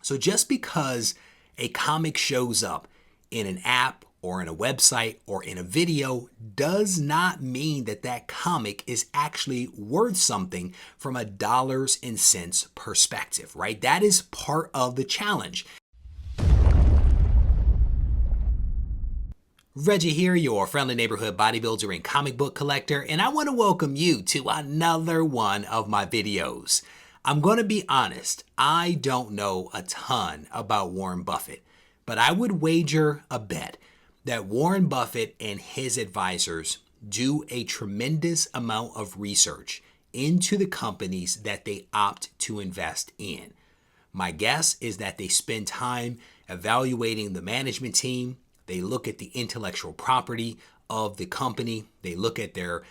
So just because a comic shows up in an app or in a website or in a video does not mean that that comic is actually worth something from a dollars and cents perspective, right? That is part of the challenge. Reggie here, your friendly neighborhood bodybuilder and comic book collector, and I want to welcome you to another one of my videos. I'm going to be honest, I don't know a ton about Warren Buffett, but I would wager a bet that Warren Buffett and his advisors do a tremendous amount of research into the companies that they opt to invest in. My guess is that they spend time evaluating the management team. They look at the intellectual property of the company. They look at their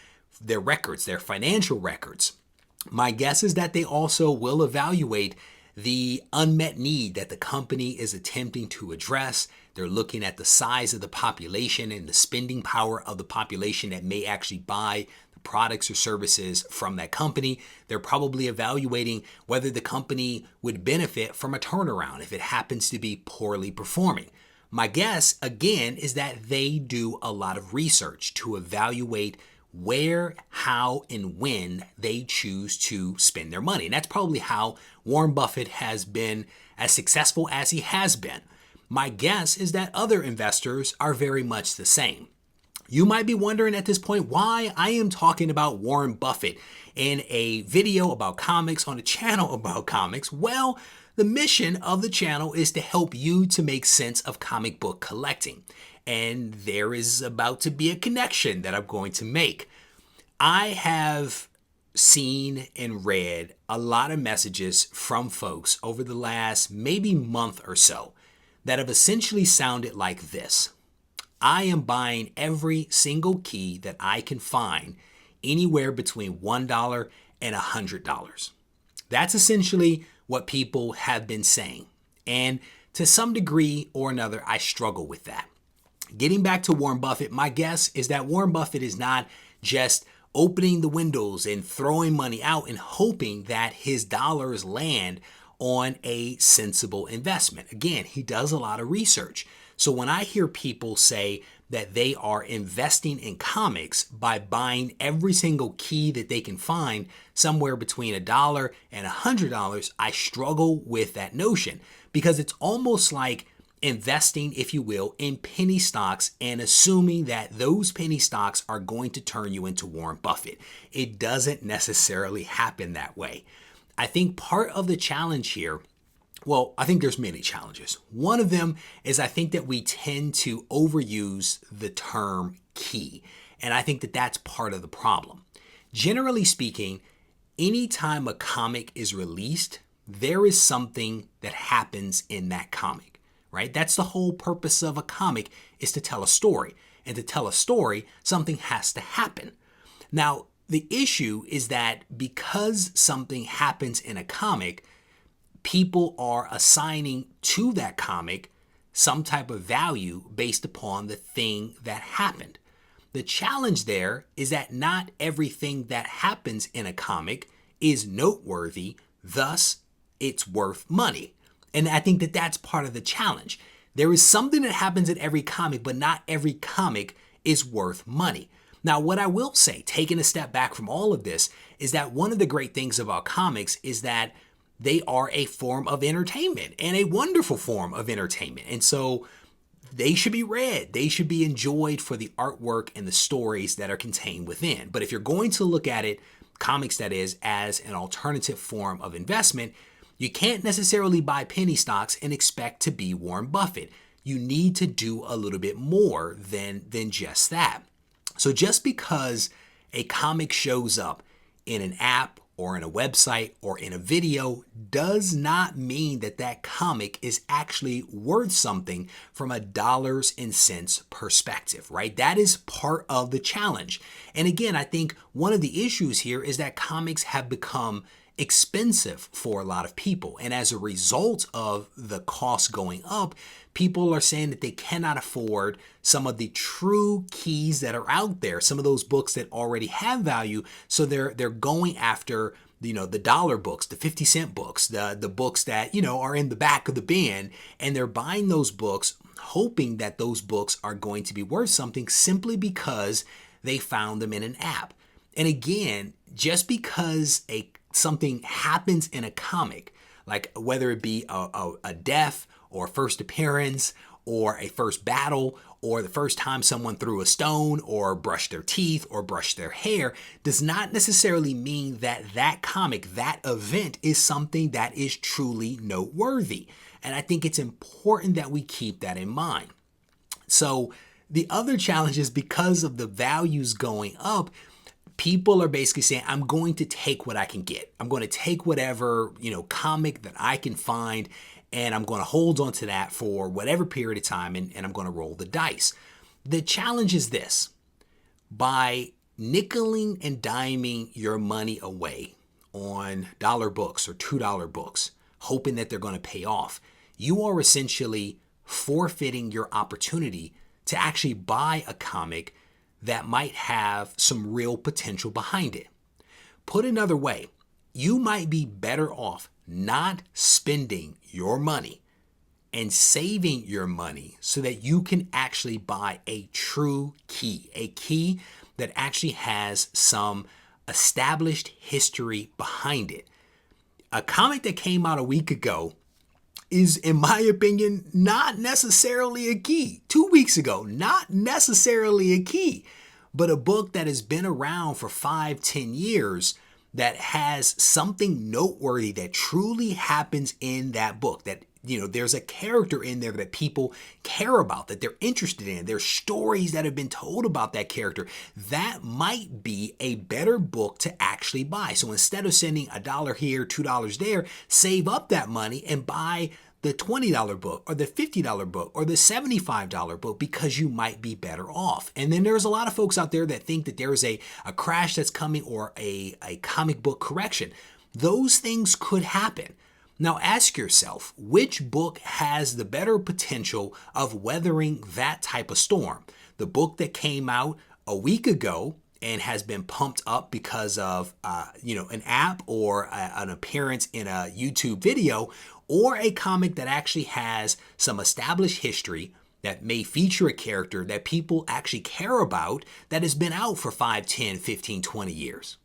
records, their financial records. My guess is that they also will evaluate the unmet need that the company is attempting to address. They're looking at the size of the population and the spending power of the population that may actually buy the products or services from that company. They're probably evaluating whether the company would benefit from a turnaround if it happens to be poorly performing. My guess, again, is that they do a lot of research to evaluate where, how, and when they choose to spend their money. And that's probably how Warren Buffett has been as successful as he has been. My guess is that other investors are very much the same. You might be wondering at this point why I am talking about Warren Buffett in a video about comics on a channel about comics. Well, the mission of the channel is to help you to make sense of comic book collecting. And there is about to be a connection that I'm going to make. I have seen and read a lot of messages from folks over the last maybe month or so that have essentially sounded like this. I am buying every single key that I can find anywhere between $1 and $100. That's essentially what people have been saying. And to some degree or another, I struggle with that. Getting back to Warren Buffett, my guess is that Warren Buffett is not just opening the windows and throwing money out and hoping that his dollars land on a sensible investment. Again, he does a lot of research. So when I hear people say that they are investing in comics by buying every single key that they can find somewhere between $1 and $100, I struggle with that notion because it's almost like investing, if you will, in penny stocks and assuming that those penny stocks are going to turn you into Warren Buffett. It doesn't necessarily happen that way. I think part of the challenge here, well, I think there's many challenges. One of them is I think that we tend to overuse the term key. And I think that that's part of the problem. Generally speaking, anytime a comic is released, there is something that happens in that comic. Right? That's the whole purpose of a comic, is to tell a story. And to tell a story, something has to happen. Now, the issue is that because something happens in a comic, people are assigning to that comic some type of value based upon the thing that happened. The challenge there is that not everything that happens in a comic is noteworthy, thus it's worth money. And I think that that's part of the challenge. There is something that happens in every comic, but not every comic is worth money. Now, what I will say, taking a step back from all of this, is that one of the great things about comics is that they are a form of entertainment and a wonderful form of entertainment. And so they should be read. They should be enjoyed for the artwork and the stories that are contained within. But if you're going to look at it, comics that is, as an alternative form of investment, you can't necessarily buy penny stocks and expect to be Warren Buffett. You need to do a little bit more than just that. So just because a comic shows up in an app or in a website or in a video does not mean that that comic is actually worth something from a dollars and cents perspective, right? That is part of the challenge. And again, I think one of the issues here is that comics have become expensive for a lot of people. And as a result of the cost going up, people are saying that they cannot afford some of the true keys that are out there, some of those books that already have value. So they're going after the dollar books, the 50-cent books, the books that, are in the back of the bin, and they're buying those books hoping that those books are going to be worth something simply because they found them in an app. And again, just because something happens in a comic, like whether it be a death or first appearance or a first battle or the first time someone threw a stone or brushed their teeth or brushed their hair, does not necessarily mean that that comic, that event is something that is truly noteworthy. And I think it's important that we keep that in mind. So the other challenge is because of the values going up, people are basically saying, I'm going to take what I can get. I'm going to take whatever, comic that I can find, and I'm going to hold on to that for whatever period of time, and I'm going to roll the dice. The challenge is this: by nickeling and diming your money away on dollar books or $2 books, hoping that they're going to pay off, you are essentially forfeiting your opportunity to actually buy a comic that might have some real potential behind it. Put another way, you might be better off not spending your money and saving your money so that you can actually buy a true key, a key that actually has some established history behind it. A comic that came out a week ago is, in my opinion, not necessarily a key. 2 weeks ago, not necessarily a key, but a book that has been around for 5-10 years that has something noteworthy that truly happens in that book, that there's a character in there that people care about, that they're interested in. There's stories that have been told about that character. That might be a better book to actually buy. So instead of sending $1 here, $2 there, save up that money and buy the $20 book or the $50 book or the $75 book, because you might be better off. And then there's a lot of folks out there that think that there's a crash that's coming or a comic book correction. Those things could happen. Now ask yourself, which book has the better potential of weathering that type of storm? The book that came out a week ago and has been pumped up because of an app or an appearance in a YouTube video, or a comic that actually has some established history that may feature a character that people actually care about that has been out for 5, 10, 15, 20 years,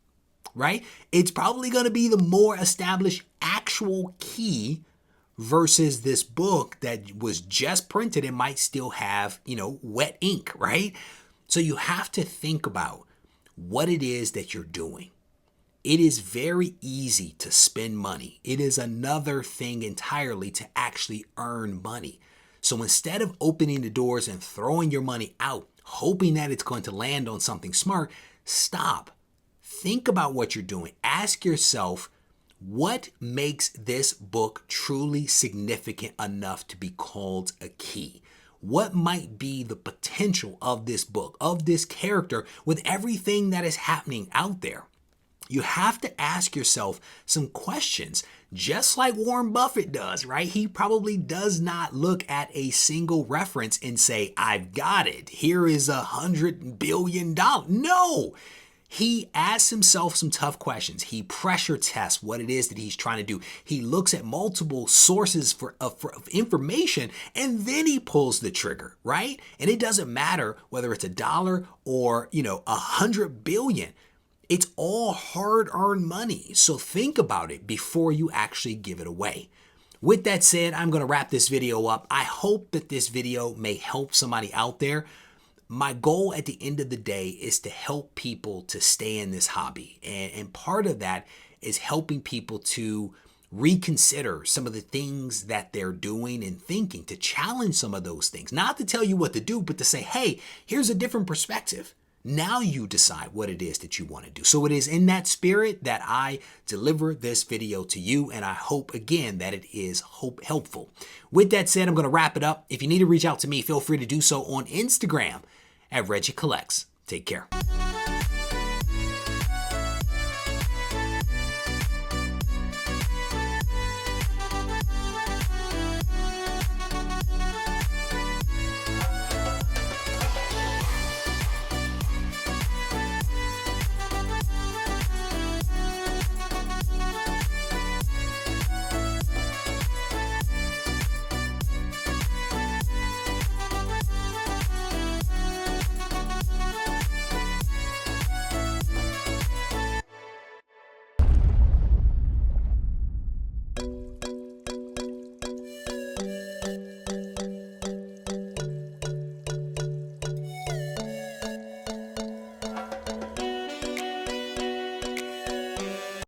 right? It's probably going to be the more established actual key versus this book that was just printed and might still have, wet ink, right? So you have to think about what it is that you're doing. It is very easy to spend money. It is another thing entirely to actually earn money. So instead of opening the doors and throwing your money out, hoping that it's going to land on something smart, stop. Think about what you're doing. Ask yourself, what makes this book truly significant enough to be called a key? What might be the potential of this book, of this character, with everything that is happening out there? You have to ask yourself some questions, just like Warren Buffett does, right? He probably does not look at a single reference and say, I've got it. Here is $100 billion. No, he asks himself some tough questions. He pressure tests what it is that he's trying to do. He looks at multiple sources for information, and then he pulls the trigger, right? And it doesn't matter whether it's $1 or, 100 billion. It's all hard-earned money, so think about it before you actually give it away. With that said, I'm going to wrap this video up. I hope that this video may help somebody out there. My goal at the end of the day is to help people to stay in this hobby, and part of that is helping people to reconsider some of the things that they're doing and thinking, to challenge some of those things, not to tell you what to do, but to say, hey, here's a different perspective. Now you decide what it is that you want to do. So it is in that spirit that I deliver this video to you, and I hope, again, that it is helpful. With that said, I'm going to wrap it up. If you need to reach out to me, feel free to do so on Instagram at Regie Collects. Take care.